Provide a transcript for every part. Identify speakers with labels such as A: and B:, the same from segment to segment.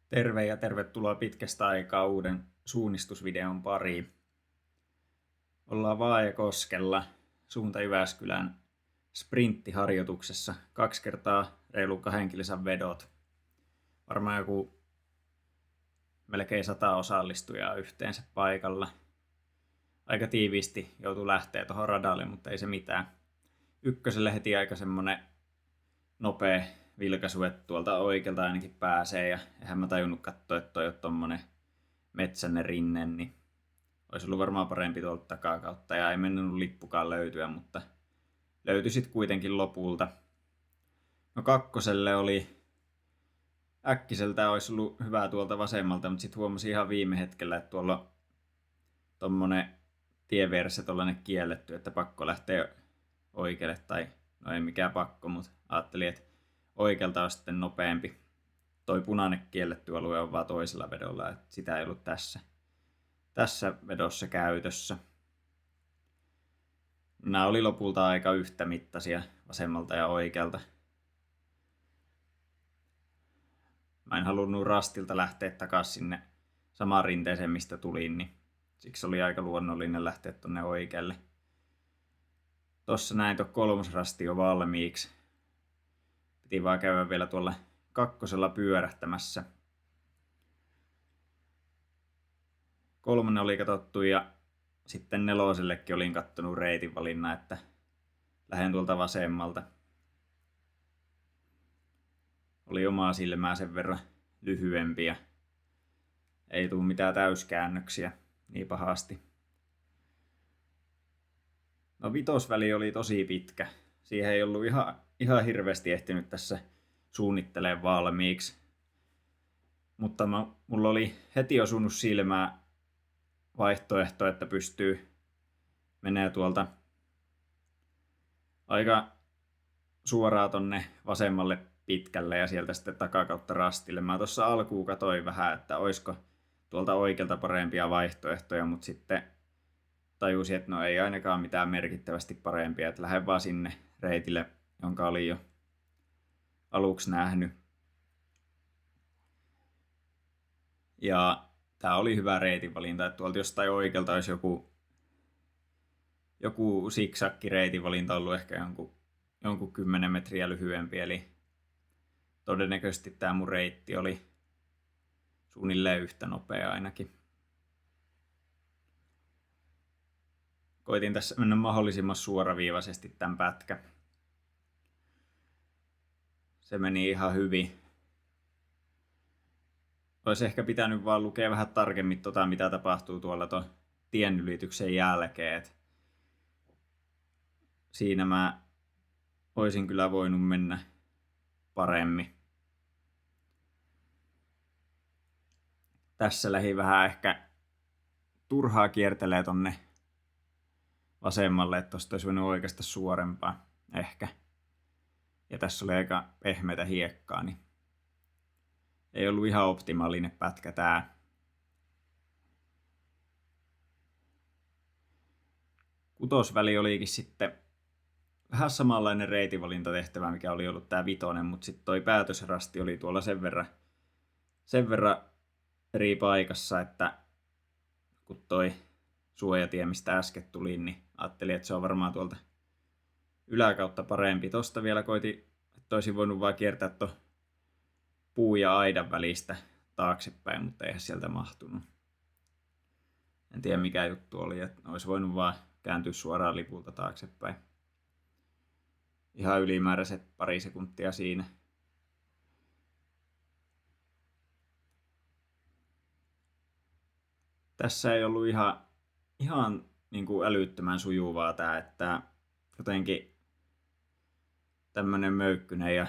A: Terve ja tervetuloa pitkästä aikaa uuden suunnistusvideon pariin. Ollaan Vaajakoskella suunta Jyväskylän sprinttiharjoituksessa 2 kertaa reilu 2 kilsan vedot. Varmaan joku melkein 100 osallistujaa yhteensä paikalla. Aika tiiviisti joutuu lähteä tuohon radalle, mutta ei se mitään. Ykköselle heti aika semmonen nopea vilkaisu, että tuolta oikealta ainakin pääsee, ja eihän mä tajunnut katsoa, että toi on tommonen metsäinen rinne, niin olisi ollut varmaan parempi tuolta takakautta, ja ei mennyt lippukaan löytyä, mutta löytyi sitten kuitenkin lopulta. No kakkoselle oli äkkiseltä olisi ollut hyvää tuolta vasemmalta, mutta sitten huomasin ihan viime hetkellä, että tuolla on tommonen tien vieressä tollanen kielletty, että pakko lähteä oikealle, tai no ei mikään pakko, mutta ajattelin, että oikealta on sitten nopeampi. Toi punainen kielletty alue on vaan toisella vedolla, että sitä ei ollut tässä vedossa käytössä. Nämä oli lopulta aika yhtämittaisia vasemmalta ja oikealta. Mä en halunnut rastilta lähteä takaisin sinne samaan rinteeseen, mistä tulin, niin siksi oli aika luonnollinen lähteä tonne oikealle. Tossa näin tuo kolmas rasti jo valmiiksi. Piti vaan käydä vielä tuolla kakkosella pyörähtämässä. Kolmonen oli katsottu ja sitten nelosellekin olin kattonut reitin valinnan, että lähden tuolta vasemmalta. Oli omaa silmää sen verran lyhyempi ja ei tule mitään täyskäännöksiä niin pahasti. No vitosväli oli tosi pitkä. Siihen ei ollut ihan hirveästi ehtinyt tässä suunnittelemaan valmiiksi. Mutta mulla oli heti osunut silmää vaihtoehto, että pystyy menee tuolta aika suoraan tonne vasemmalle pitkälle ja sieltä sitten takakautta rastille. Mä tuossa alkuun katsoin vähän, että oisko tuolta oikealta parempia vaihtoehtoja, mutta sitten tajusin, että no ei ainakaan mitään merkittävästi parempia, että lähden vaan sinne reitille, jonka olin jo aluksi nähnyt. Ja tää oli hyvä reitinvalinta, että tuolta jostain oikealta olisi joku siksakki reitinvalinta ollut ehkä jonkun 10 metriä lyhyempi, eli todennäköisesti tää mun reitti oli suunnilleen yhtä nopea ainakin. Koitin tässä mennä mahdollisimman suoraviivaisesti tämän pätkän. Se meni ihan hyvin. Olisi ehkä pitänyt vaan lukea vähän tarkemmin mitä tapahtuu tuolla ton tienylityksen jälkeen. Et siinä mä olisin kyllä voinut mennä paremmin. Tässä lähi vähän ehkä turhaa kiertelee tonne vasemmalle, että tosta olisi voinut oikeastaan suorempaa ehkä. Ja tässä oli aika pehmeätä hiekkaa, niin ei ollut ihan optimaalinen pätkä tää. Kutosväli olikin sitten vähän samanlainen reitinvalintatehtävä, mikä oli ollut tää vitonen, mutta sitten toi päätösrasti oli tuolla sen verran eri paikassa, että kun toi suojatie, mistä äsken tuli, niin ajattelin, että se on varmaan tuolta yläkautta parempi. Tosta vielä koitin, että olisin voinut vaan kiertää tuon puu ja aidan välistä taaksepäin, mutta eihän sieltä mahtunut. En tiedä mikä juttu oli, että olisi voinut vaan kääntyä suoraan lipulta taaksepäin. Ihan ylimääräiset pari sekuntia siinä. Tässä ei ollut ihan niin kuin älyttömän sujuvaa tää, että jotenkin tämmönen möykkynen ja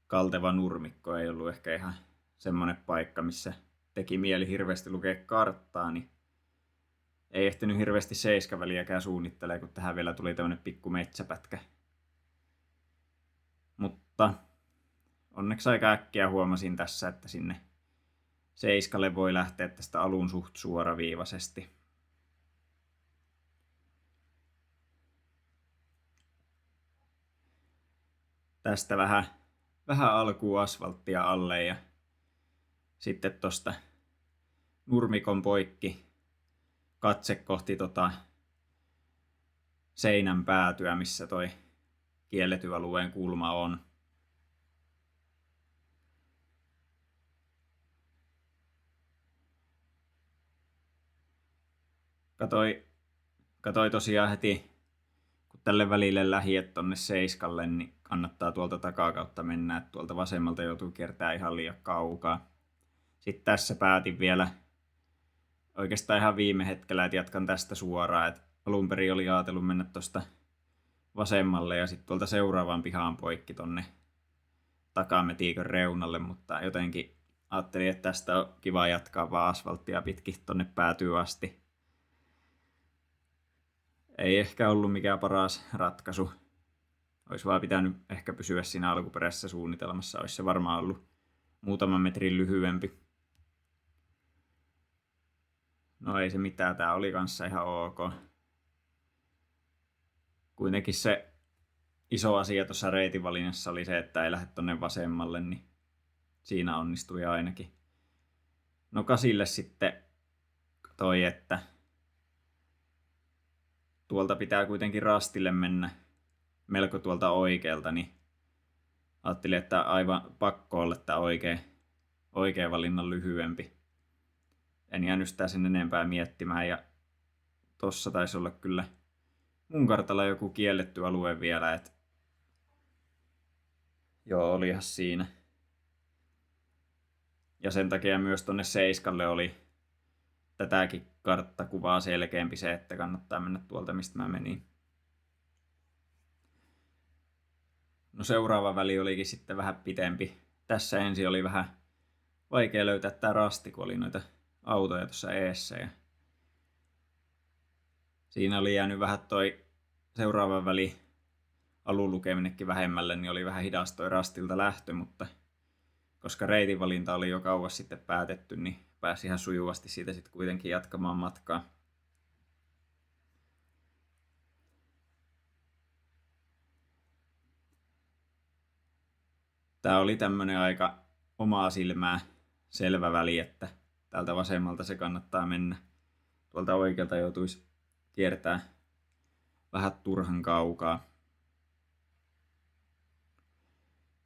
A: kalteva nurmikko ei ollut ehkä ihan semmonen paikka, missä teki mieli hirveästi lukea karttaa, niin ei ehtinyt hirveästi seiskaväliäkään suunnittelee, kun tähän vielä tuli tämmönen pikku metsäpätkä. Mutta onneksi aika äkkiä huomasin tässä, että sinne seiskalle voi lähteä tästä alun suht suoraviivaisesti. Tästä vähän alkuun asfalttia alle ja sitten tosta nurmikon poikki, katse kohti seinän päätyä, missä toi kielletyn alueen kulma on. Katoi tosiaan heti, kun tälle välille lähiet tonne seiskalle, niin kannattaa tuolta takakautta mennä, että tuolta vasemmalta joutuu kiertämään ihan liian kaukaa. Sitten tässä päätin vielä oikeastaan ihan viime hetkellä, että jatkan tästä suoraan. Et alun perin oli ajatellut mennä tuosta vasemmalle ja sitten tuolta seuraavaan pihaan poikki tonne takametiikön reunalle, mutta jotenkin ajattelin, että tästä on kiva jatkaa vaan asfalttia pitkin tonne päätyy asti. Ei ehkä ollut mikään paras ratkaisu. Olisi vaan pitänyt ehkä pysyä siinä alkuperäisessä suunnitelmassa. Olisi se varmaan ollut muutaman metrin lyhyempi. No ei se mitään, tää oli kanssa ihan ok. Kuitenkin se iso asia tuossa reitinvalinnassa oli se, että ei lähde tonne vasemmalle, niin siinä onnistui ainakin. No kasille sitten toi, että tuolta pitää kuitenkin rastille mennä melko tuolta oikealta, niin ajattelin, että aivan pakko olla tämä oikea valinnan lyhyempi. En jäänyt sitä sen enempää miettimään ja tossa taisi olla kyllä mun kartalla joku kielletty alue vielä, että joo, olihan siinä. Ja sen takia myös tonne seiskalle oli tätäkin karttakuvaa selkeämpi se, että kannattaa mennä tuolta, mistä mä menin. No seuraava väli olikin sitten vähän pitempi. Tässä ensin oli vähän vaikea löytää tää rasti, kun oli noita autoja tuossa eessä. Ja siinä oli jäänyt vähän toi seuraava väli alun lukeminenkin vähemmälle, niin oli vähän hidas toi rastilta lähtö, mutta koska reitinvalinta oli jo kauas sitten päätetty, niin pääsi ihan sujuvasti siitä sitten kuitenkin jatkamaan matkaa. Tää oli tämmönen aika omaa silmää selvä väli, että täältä vasemmalta se kannattaa mennä. Tuolta oikealta joutuisi kiertää vähän turhan kaukaa.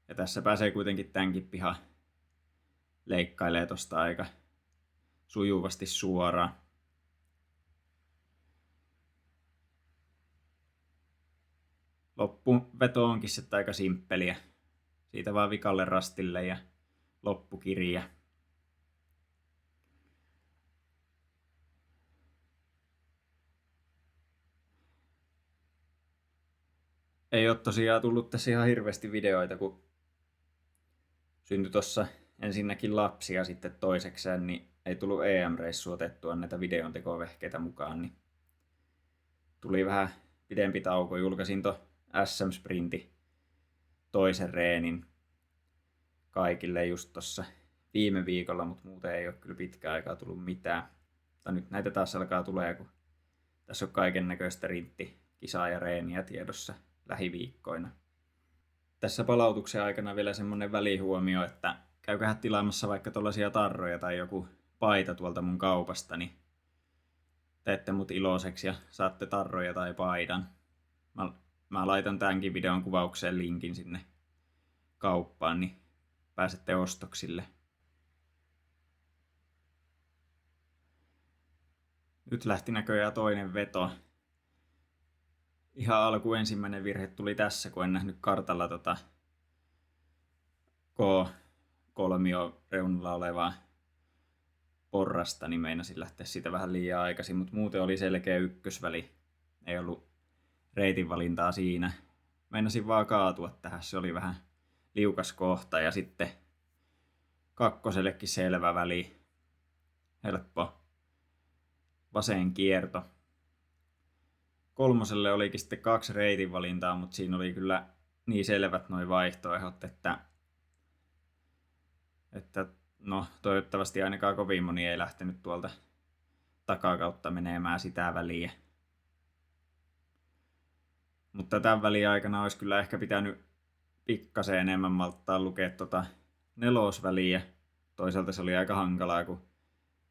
A: Ja tässä pääsee kuitenkin tämänkin piha leikkailee tosta aika sujuvasti suoraan. Loppuveto onkin sitten aika simppeliä. Siitä vaan vikalle rastille ja loppukirja. Ei ole tosiaan tullut tässä ihan hirveästi videoita, kun syntyi tossa ensinnäkin lapsi ja sitten toisekseen, niin ei tullut EM-reissu otettua näitä videontekovehkeitä mukaan, niin tuli vähän pidempi tauko. Julkaisin SM-sprinti toisen reenin kaikille just tossa viime viikolla, mutta muuten ei ole kyllä pitkään aikaa tullut mitään. Tai nyt näitä taas alkaa tulee, kun tässä on kaiken näköistä rinttikisaa ja reeniä tiedossa lähiviikkoina. Tässä palautuksen aikana vielä semmonen välihuomio, että käyköhän tilaamassa vaikka tollaisia tarroja tai joku paita tuolta mun kaupasta, niin teette mut iloiseksi ja saatte tarroja tai paidan. Mä laitan tämänkin videon kuvaukseen linkin sinne kauppaan, niin pääsette ostoksille. Nyt lähti näköjään toinen veto. Ihan alku ensimmäinen virhe tuli tässä, kun en nähnyt kartalla K-kolmio reunalla olevaa porrasta, niin meinasin lähteä siitä vähän liian aikaisin, mutta muuten oli selkeä ykkösväli. Ei ollut reitinvalintaa siinä. Meinasin vaan kaatua tähän, se oli vähän liukas kohta ja sitten kakkosellekin selvä väli. Helppo vasen kierto. Kolmoselle olikin sitten 2 reitinvalintaa, mutta siinä oli kyllä niin selvät nuo vaihtoehdot, että no toivottavasti ainakaan kovin moni ei lähtenyt tuolta takakautta menemään sitä väliä. Mutta tämän välin aikana olisi kyllä ehkä pitänyt pikkasen enemmän malttaa lukea nelosväliä toisaalta se oli aika hankalaa, kun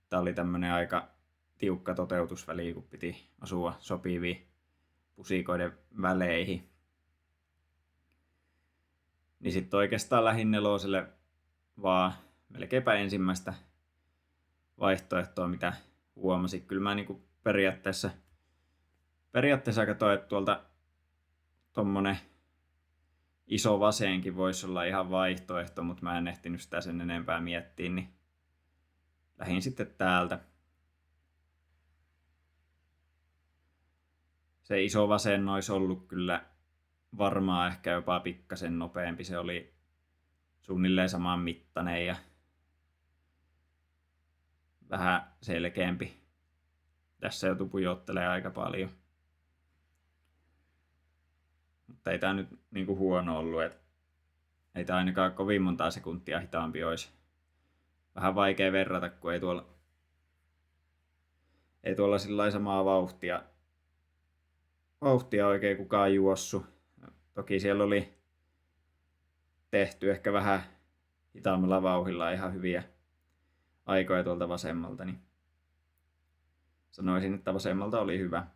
A: tää oli tämmönen aika tiukka toteutusväli, kun piti osua sopiviin pusikoiden väleihin. Niin sitten oikeastaan lähdin neloselle vaan melkeinpä ensimmäistä vaihtoehtoa, mitä huomasin. Kyllä mä niinku periaatteessa katsoin, että tuolta tommonen iso vasenkin voisi olla ihan vaihtoehto, mutta mä en ehtinyt sitä sen enempää miettiä, niin lähdin sitten täältä. Se iso vasen olisi ollut kyllä varmaan ehkä jopa pikkasen nopeampi. Se oli suunnilleen saman mittainen ja vähän selkeämpi. Tässä jo pujottelee aika paljon. Mutta ei tää nyt niinku huono ollut, et ei tää ainakaan kovin montaa sekuntia hitaampi olisi. Vähän vaikea verrata, kun ei tuolla sillä samaa vauhtia oikein kukaan juossu. Toki siellä oli tehty ehkä vähän hitaammalla vauhdilla ihan hyviä aikoja tuolta vasemmalta, niin sanoisin, että vasemmalta oli hyvä.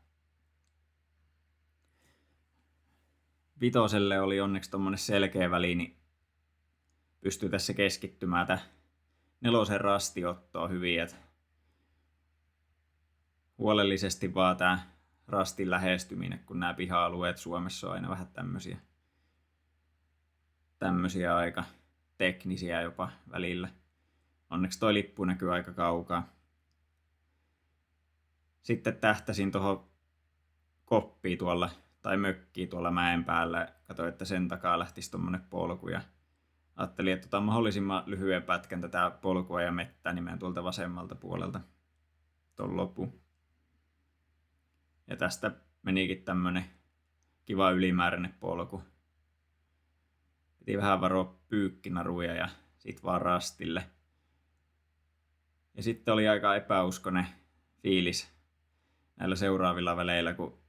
A: Vitoselle oli onneksi tommonen selkeä väli, niin pystyy tässä keskittymään tää nelosen rastiottoa hyvin, et huolellisesti vaan tää rastin lähestyminen, kun nämä piha-alueet Suomessa on aina vähän tämmösiä aika teknisiä jopa välillä. Onneksi toi lippu näkyy aika kaukaa. Sitten tähtäsin tuohon koppiin tuolla, tai mökkiin tuolla mäen päällä. Katsoin, että sen takaa lähtisi tommonen polku ja ajattelin, että otan mahdollisimman lyhyen pätkän tätä polkua ja mettää nimen tuolta vasemmalta puolelta ton lopun. Ja tästä menikin tämmönen kiva ylimääräinen polku. Piti vähän varoa pyykkinaruja ja sit vaan rastille. Ja sitten oli aika epäuskonen fiilis näillä seuraavilla väleillä, kun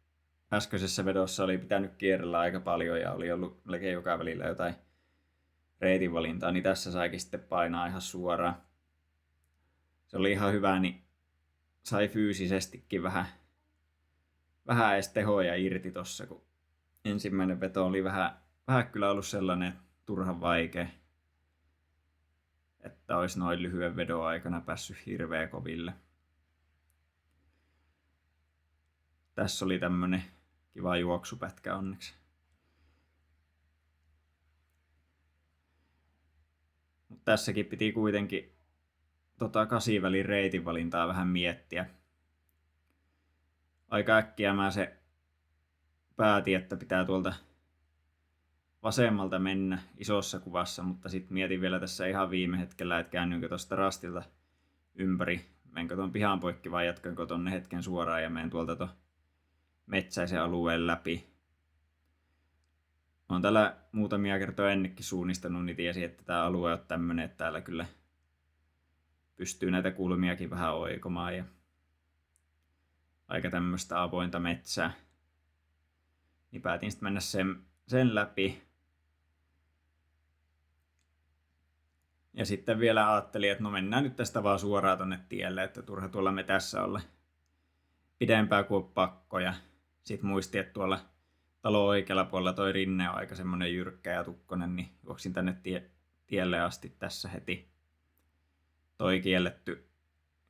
A: äskeisessä vedossa oli pitänyt kierrellä aika paljon ja oli ollut melkein joka välillä jotain reitinvalintaa, niin tässä saikin sitten painaa ihan suoraan. Se oli ihan hyvä, niin sai fyysisestikin vähän edes tehoja irti tossa, kun ensimmäinen veto oli vähän kyllä ollut sellainen turhan vaikea, että olisi noin lyhyen vedon aikana päässyt hirveä koville. Tässä oli tämmönen kiva juoksupätkä onneksi. Mut tässäkin piti kuitenkin 8-välin reitin valintaa vähän miettiä. Aika äkkiä mä se päätin, että pitää tuolta vasemmalta mennä isossa kuvassa, mutta sitten mietin vielä tässä ihan viime hetkellä, että käännynkö tuosta rastilta ympäri. Menkö tuon pihan poikki vai jatkanko tonne hetken suoraan ja menen tuolta tuon metsäisen alueen läpi. Olen täällä muutamia kertoja ennenkin suunnistanut, niin tiesin, että tämä alue on tämmönen, että täällä kyllä pystyy näitä kulmiakin vähän oikomaan ja aika tämmöistä avointa metsää. Niin päätin sitten mennä sen läpi. Ja sitten vielä ajattelin, että no mennään nyt tästä vaan suoraan tonne tielle, että turha tuolla metässä olla pidempää kuin on pakko. Ja sitten muistin, että tuolla talon oikealla puolella toi rinne on aika semmonen jyrkkä ja tukkonen, niin juoksin tänne tielle asti tässä heti. Toi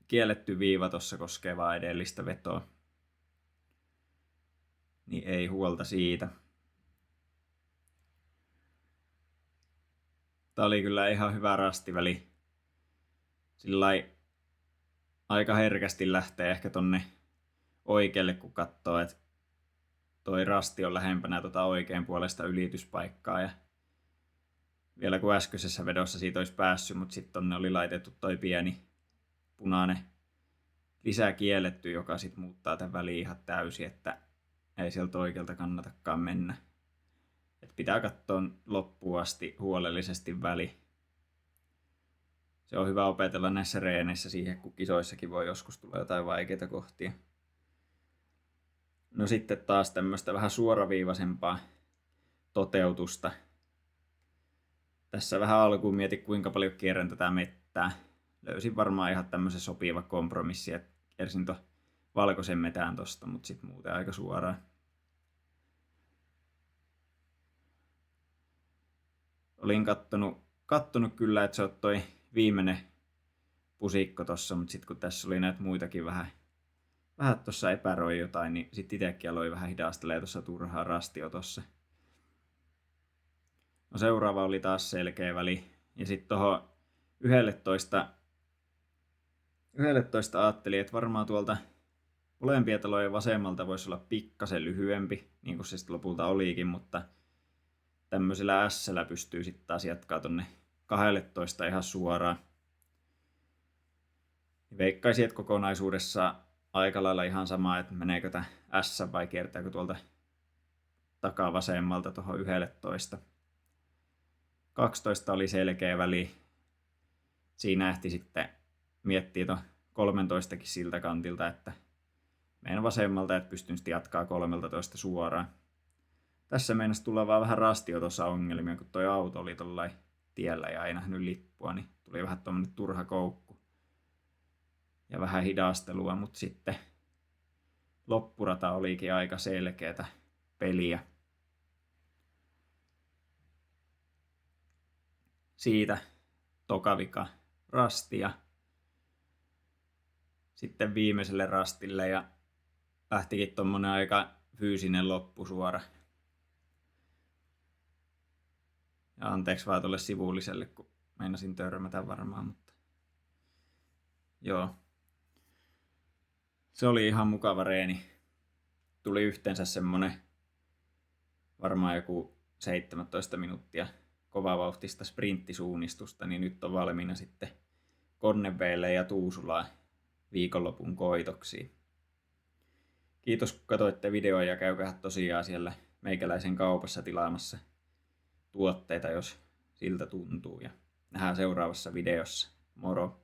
A: kielletty viiva tossa koskee vaan edellistä vetoa. Niin ei huolta siitä. Tää oli kyllä ihan hyvä rastiväli. Sillai aika herkästi lähtee ehkä tonne oikealle, kun katsoo, että toi rasti on lähempänä oikean puolesta ylityspaikkaa. Ja vielä kun äskeisessä vedossa siitä olisi päässyt, mutta sitten tonne oli laitettu toi pieni punainen lisäkielletty, joka sitten muuttaa tämän väliin ihan täysin, että ei sieltä oikealta kannatakaan mennä. Et pitää katsoa loppuun asti huolellisesti väli. Se on hyvä opetella näissä reeneissä siihen, kun kisoissakin voi joskus tulla jotain vaikeita kohtia. No sitten taas tämmöistä vähän suoraviivaisempaa toteutusta Tässä vähän alkuun mietin, kuinka paljon kierrän tätä mettää. Löysin varmaan ihan tämmöisen sopiva kompromissi, että kiersin valkoisen metään tosta, mutta sitten muuten aika suoraan. Olin kattonut kyllä, että se on toi viimeinen pusikko tossa, mutta sitten kun tässä oli näitä muitakin vähän tuossa epäröi jotain, niin sitten itsekin aloin vähän hidastelee tuossa turhaa rastiotossa. No seuraava oli taas selkeä väli. Ja sitten tuohon 11 ajattelin, että varmaan tuolta molempia talojen vasemmalta voisi olla pikkasen lyhyempi, niin kuin se sitten lopulta olikin, mutta tämmöisellä S-llä pystyy sitten taas jatkaa tonne 12 ihan suoraan. Veikkaisin, että kokonaisuudessa aika lailla ihan sama, että meneekö tämä S vai kiertääkö tuolta takaa vasemmalta tuohon 11. 12 oli selkeä väli. Siinä ehti sitten miettiä tuon 13kin siltä kantilta, että menen vasemmalta, että pystyn sitten jatkaa 13 suoraan. Tässä meinasi tulla vaan vähän rastiotossa ongelmia, kun toi auto oli tollain tiellä ja ei nähnyt lippua, niin tuli vähän tommonen turha koukku. Ja vähän hidastelua, mutta sitten loppurata olikin aika selkeätä peliä. Siitä tokavika rastia. Sitten viimeiselle rastille ja lähtikin tommonen aika fyysinen loppusuora. Ja anteeksi vaan tuolle sivulliselle, kun meinasin törmätä varmaan, mutta joo. Se oli ihan mukava reeni. Tuli yhteensä semmonen varmaan joku 17 minuuttia kovavauhtista sprinttisuunnistusta, niin nyt on valmiina sitten Konneveelle ja Tuusulaan viikonlopun koitoksiin. Kiitos kun katsoitte videoa ja käykää tosiaan siellä meikäläisen kaupassa tilaamassa tuotteita, jos siltä tuntuu. Ja nähdään seuraavassa videossa. Moro!